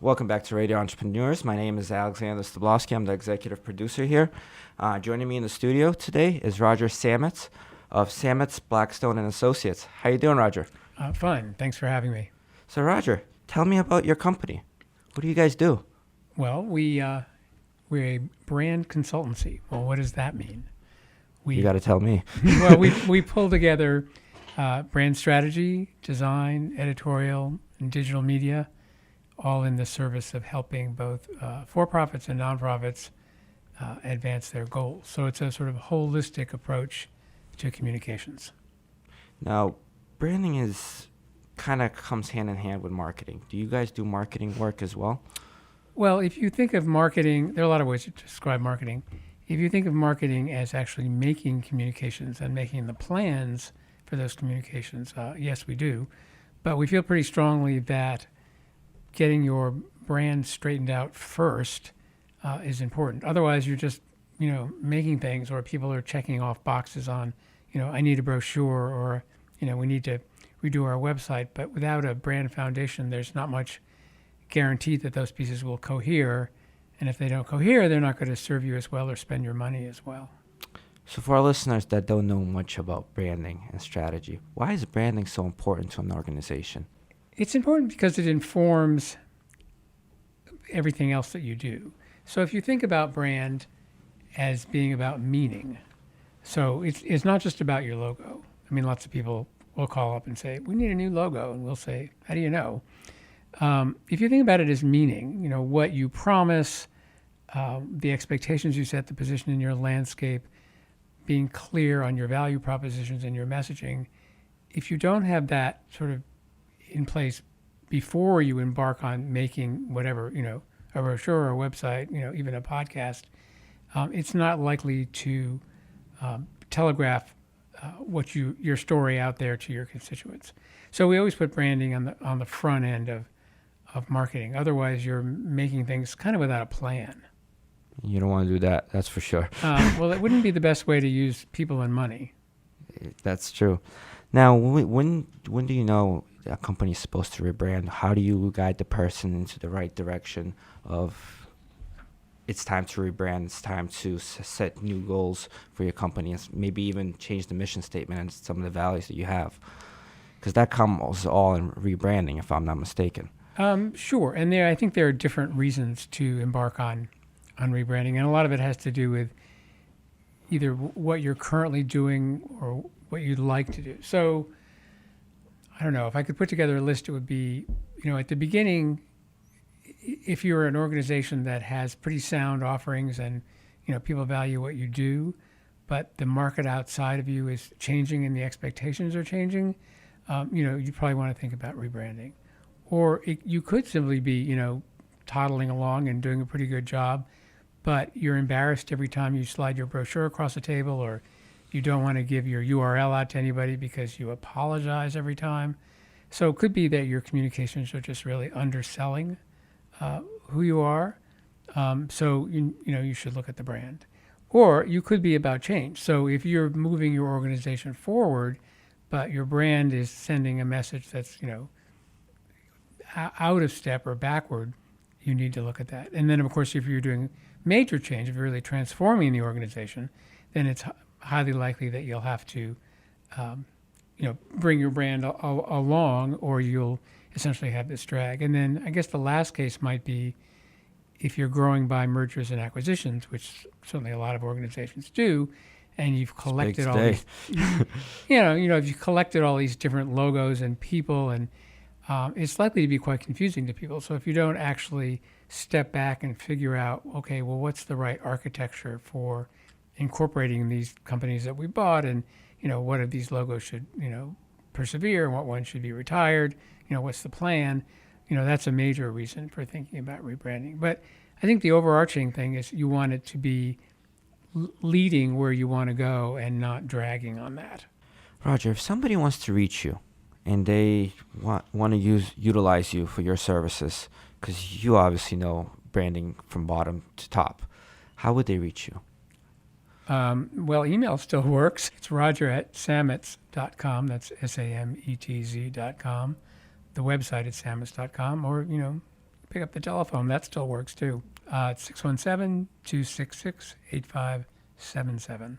Welcome back to Radio Entrepreneurs. My name is Alexander Stablowski. I'm the executive producer here. Joining me in the studio today is Roger Sametz of Sametz Blackstone Associates. How you doing, Roger? Fine. Thanks for having me. So, Roger, tell me about your company. What do you guys do? Well, we're a brand consultancy. Well, what does that mean? You got to tell me. Well, we pull together brand strategy, design, editorial, and digital media, all in the service of helping both for-profits and nonprofits advance their goals. So it's a sort of holistic approach to communications. Now, branding is kind of comes hand in hand with marketing. Do you guys do marketing work as well? Well, if you think of marketing, there are a lot of ways to describe marketing. If you think of marketing as actually making communications and making the plans for those communications, yes, we do. But we feel pretty strongly that getting your brand straightened out first is important. Otherwise, you're just, making things, or people are checking off boxes on, I need a brochure, or, we need to redo our website. But without a brand foundation, there's not much guarantee that those pieces will cohere. And if they don't cohere, they're not going to serve you as well or spend your money as well. So for our listeners that don't know much about branding and strategy, why is branding so important to an organization? It's important because it informs everything else that you do. So if you think about brand as being about meaning, so it's not just about your logo. I mean, lots of people will call up and say, we need a new logo. And we'll say, how do you know? If you think about it as meaning, what you promise, the expectations you set, the position in your landscape, being clear on your value propositions and your messaging, if you don't have that sort of in place before you embark on making whatever, a brochure or a website, even a podcast, it's not likely to telegraph your story out there to your constituents. So we always put branding on the front end of marketing. Otherwise, you're making things kind of without a plan. You don't want to do that, that's for sure. Well, it wouldn't be the best way to use people and money. That's true. Now, when do you know a company is supposed to rebrand? How do you guide the person into the right direction of it's time to rebrand, it's time to set new goals for your company, and maybe even change the mission statement and some of the values that you have? Because that comes all in rebranding, if I'm not mistaken. Sure. And I think there are different reasons to embark on rebranding. And a lot of it has to do with either what you're currently doing or what you'd like to do. So I don't know, if I could put together a list, it would be, at the beginning, if you're an organization that has pretty sound offerings and, people value what you do, but the market outside of you is changing and the expectations are changing, you probably want to think about rebranding. Or you could simply be, toddling along and doing a pretty good job, but you're embarrassed every time you slide your brochure across the table, or you don't want to give your URL out to anybody because you apologize every time. So it could be that your communications are just really underselling who you are. So you should look at the brand. Or you could be about change. So if you're moving your organization forward, but your brand is sending a message that's out of step or backward, you need to look at that. And then, of course, if you're doing major change, if you're really transforming the organization, then it's highly likely that you'll have to, bring your brand along, or you'll essentially have this drag. And then I guess the last case might be if you're growing by mergers and acquisitions, which certainly a lot of organizations do, and you've collected all these, if you collected all these different logos and people, and it's likely to be quite confusing to people. So if you don't actually step back and figure out, okay, well, what's the right architecture for incorporating these companies that we bought, and what of these logos should persevere, and what ones should be retired, what's the plan, that's a major reason for thinking about rebranding. But I think the overarching thing is you want it to be leading where you want to go and not dragging on that. Roger, if somebody wants to reach you and they want to utilize you for your services, because you obviously know branding from bottom to top, how would they reach you? Well, email still works. It's roger@sametz.com. That's sametz.com. The website is sametz.com, or, pick up the telephone. That still works too. It's 617-266-8577.